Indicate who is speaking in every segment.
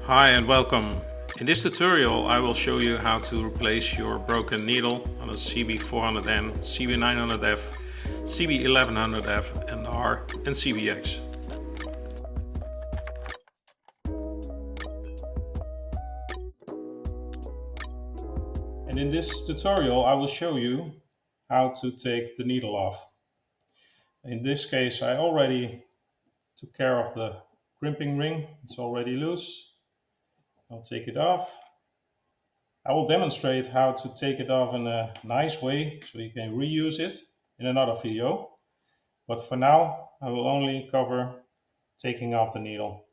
Speaker 1: Hi and welcome. In this tutorial I will show you how to replace your broken needle on a CB400N, CB900F, CB1100F and R and CBX. And in this tutorial I will show you how to take the needle off. In this case I already took care of the crimping ring, it's already loose. I'll take it off. I will demonstrate how to take it off in a nice way so you can reuse it in another video. But for now, I will only cover taking off the needle.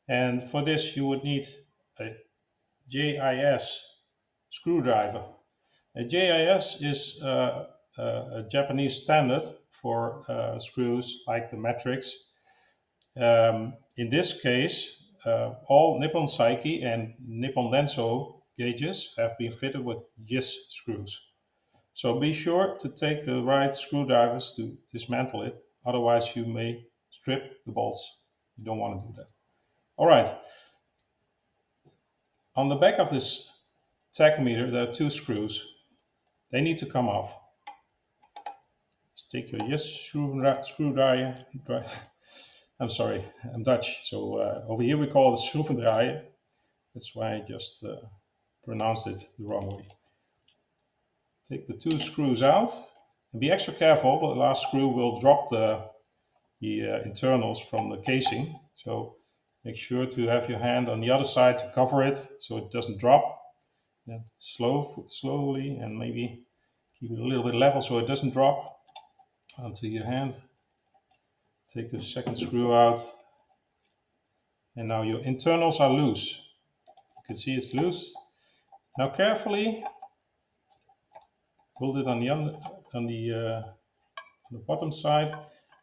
Speaker 1: And for this, you would need a JIS screwdriver. A JIS is a Japanese standard for screws like the metrics. In this case, all Nippon Seiki and Nippon Denso gauges have been fitted with JIS screws. So be sure to take the right screwdrivers to dismantle it, otherwise you may strip the bolts. You don't want to do that. All right. On the back of this tachometer there are two screws. They need to come off. Just take your JIS screwdriver. I'm sorry, I'm Dutch, so over here we call it schroevendraaier. That's why I just pronounced it the wrong way. Take the two screws out and be extra careful. The last screw will drop the internals from the casing. So make sure to have your hand on the other side to cover it so it doesn't drop. Then slowly and maybe keep it a little bit level so it doesn't drop onto your hand. Take the second screw out. And now your internals are loose. You can see it's loose. Now carefully hold it on the bottom side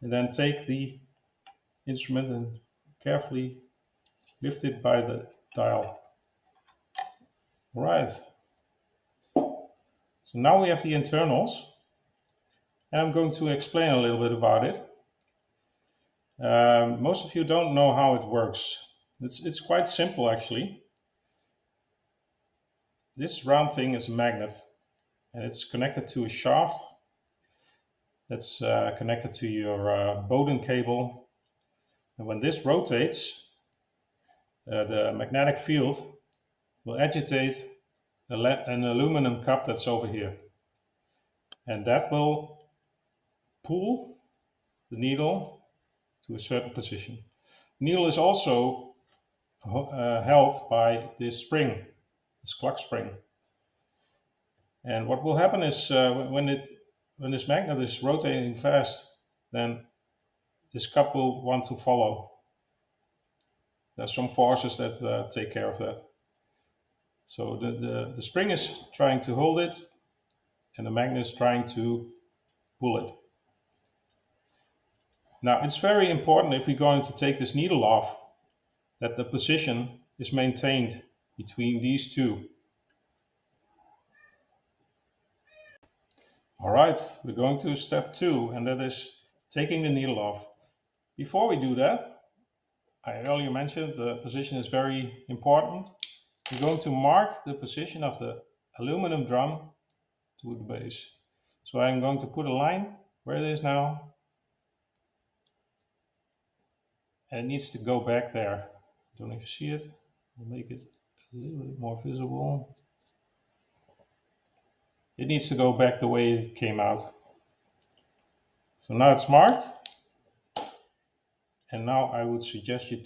Speaker 1: and then take the instrument and carefully lift it by the dial. All right. So now we have the internals and I'm going to explain a little bit about it. Most of you don't know how it works. It's quite simple actually. This round thing is a magnet and it's connected to a shaft that's connected to your Bowden cable. And when this rotates, the magnetic field will agitate an aluminum cup that's over here. And that will pull the needle to a certain position. The needle is also held by this spring, this clock spring. And what will happen is when this magnet is rotating fast, then this cup will want to follow. There's some forces that take care of that. So the spring is trying to hold it and the magnet is trying to pull it. Now it's very important if we're going to take this needle off that the position is maintained between these two. All right, we're going to step 2 and that is taking the needle off. Before we do that, I earlier mentioned the position is very important. We're going to mark the position of the aluminum drum to the base. So I'm going to put a line where it is now. And it needs to go back there. Don't know if you see it. I'll make it a little bit more visible. It needs to go back the way it came out. So now it's marked. And now I would suggest you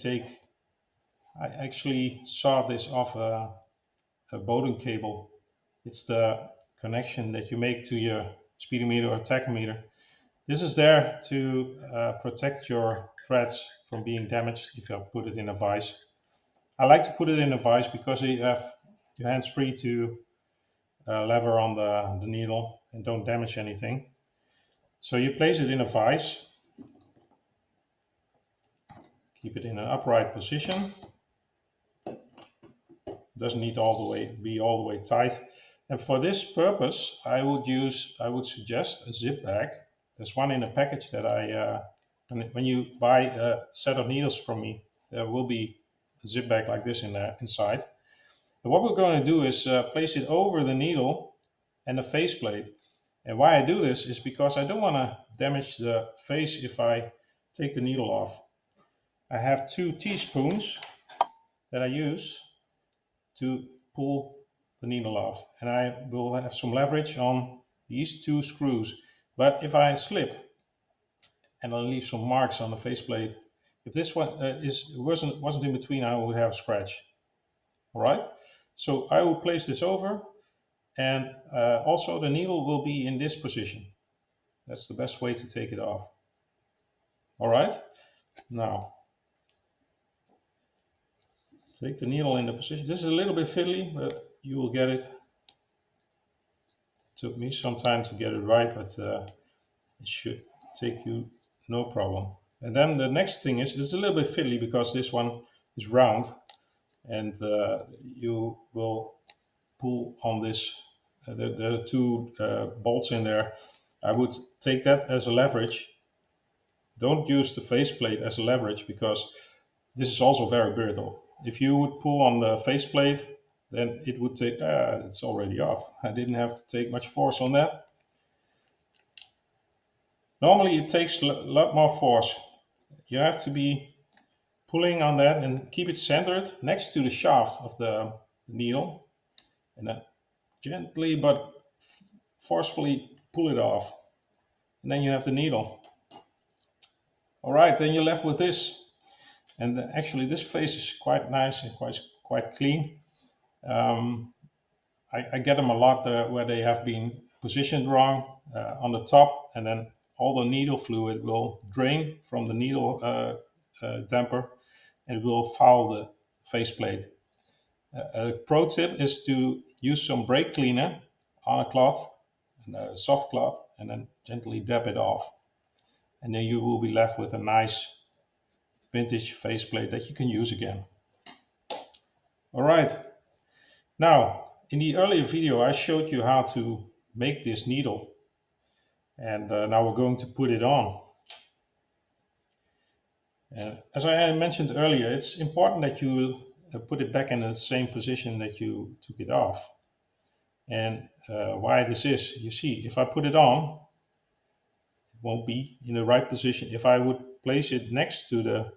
Speaker 1: I actually saw this off a Bowden cable. It's the connection that you make to your speedometer or tachometer. This is there to protect your threads from being damaged if you put it in a vise. I like to put it in a vise because you have your hands free to lever on the needle and don't damage anything. So you place it in a vise. Keep it in an upright position. It doesn't need be all the way tight. And for this purpose, I would suggest a zip bag. There's one in a package that when you buy a set of needles from me, there will be zip bag like this inside. And what we're going to do is place it over the needle and the faceplate. And why I do this is because I don't want to damage the face if I take the needle off. I have 2 teaspoons that I use to pull the needle off, and I will have some leverage on these 2 screws. But if I slip and I leave some marks on the faceplate, if this one wasn't in between, I would have a scratch. All right, so I will place this over, and also the needle will be in this position. That's the best way to take it off. All right, now take the needle in the position. This is a little bit fiddly, but you will get it. It took me some time to get it right, but it should take you no problem. And then the next thing is, it's a little bit fiddly because this one is round, and you will pull on this, the 2 bolts in there. I would take that as a leverage. Don't use the faceplate as a leverage because this is also very brittle. If you would pull on the faceplate, then it would take, it's already off. I didn't have to take much force on that. Normally it takes a lot more force. You have to be pulling on that and keep it centered next to the shaft of the needle, and then gently but forcefully pull it off, and then you have the needle. All right, then you're left with this, and actually this face is quite nice and quite clean. I get them a lot where they have been positioned wrong on the top, and then all the needle fluid will drain from the needle damper and it will foul the faceplate. A pro tip is to use some brake cleaner on a cloth, a soft cloth, and then gently dab it off. And then you will be left with a nice vintage faceplate that you can use again. All right. Now, in the earlier video, I showed you how to make this needle. And now we're going to put it on. As I mentioned earlier, it's important that you put it back in the same position that you took it off. And why this is, you see, if I put it on, it won't be in the right position. If I would place it next to the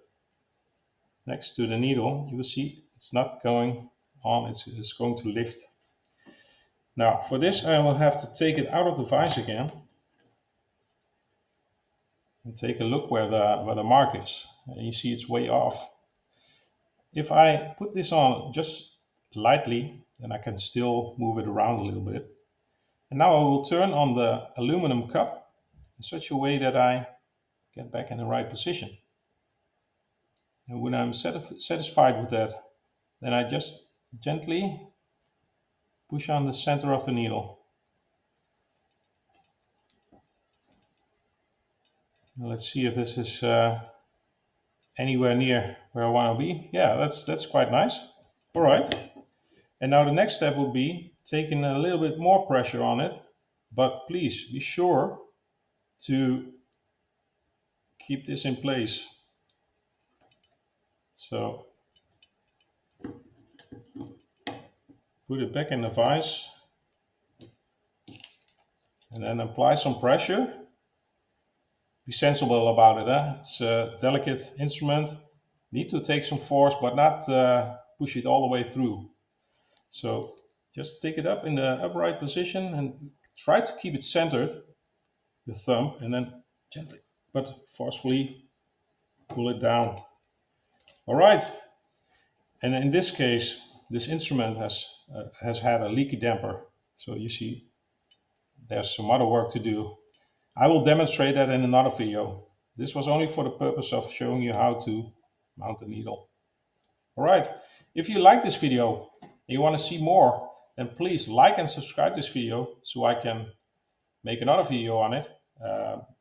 Speaker 1: needle, you will see it's not going on, it's going to lift. Now for this I will have to take it out of the vise again and take a look where the mark is. And you see it's way off. If I put this on just lightly, then I can still move it around a little bit. And now I will turn on the aluminum cup in such a way that I get back in the right position. And when I'm satisfied with that, then I just gently push on the center of the needle. Now let's see if this is anywhere near where I want to be. Yeah, that's quite nice. All right. And now the next step would be taking a little bit more pressure on it, but please be sure to keep this in place. So put it back in the vise and then apply some pressure. Be sensible about it. It's a delicate instrument. Need to take some force, but not push it all the way through. So just take it up in the upright position and try to keep it centered, your thumb, and then gently but forcefully pull it down. All right. And in this case, this instrument has had a leaky damper. So you see there's some other work to do. I will demonstrate that in another video. This was only for the purpose of showing you how to mount the needle. All right. If you like this video and you want to see more, then please like and subscribe this video so I can make another video on it.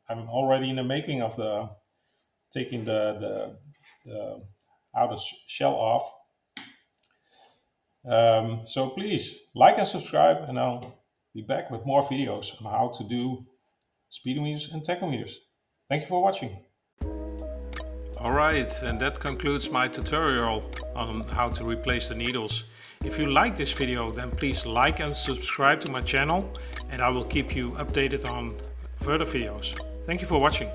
Speaker 1: I'm already in the making of taking the outer shell off. So please like and subscribe, and I'll be back with more videos on how to do speedometers and tachometers. Thank you for watching. Alright, and that concludes my tutorial on how to replace the needles. If you like this video, then please like and subscribe to my channel, and I will keep you updated on further videos. Thank you for watching.